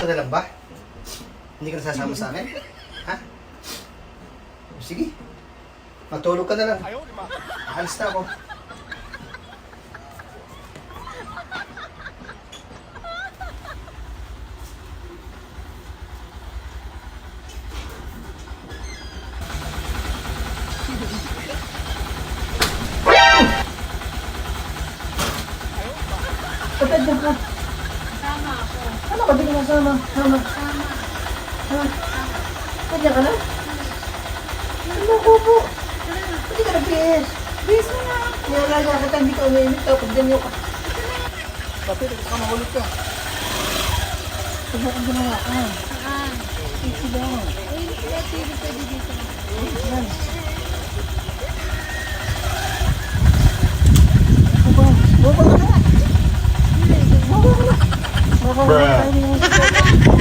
ka na lang ba? Hindi ka nasasama sa akin? Ha? Sige. Matulog ka na lang. Alis na ako. Patay na ka. Tama ako. Ano ka din nasama? Sama. Tama. Ha? Patay ka na? Ano ko po? Hindi ka nag-PS. Bis mo na. Niyalaga kita, hindi ka umiinit. Tapos ganyan ka. Bakit? Ito ka mahulog ka. Ito mo kang ginawa ka. Saan? Easy lang. Ay, pwede dito. Yan. Baba ka na. Baba ka na. Baba ka na.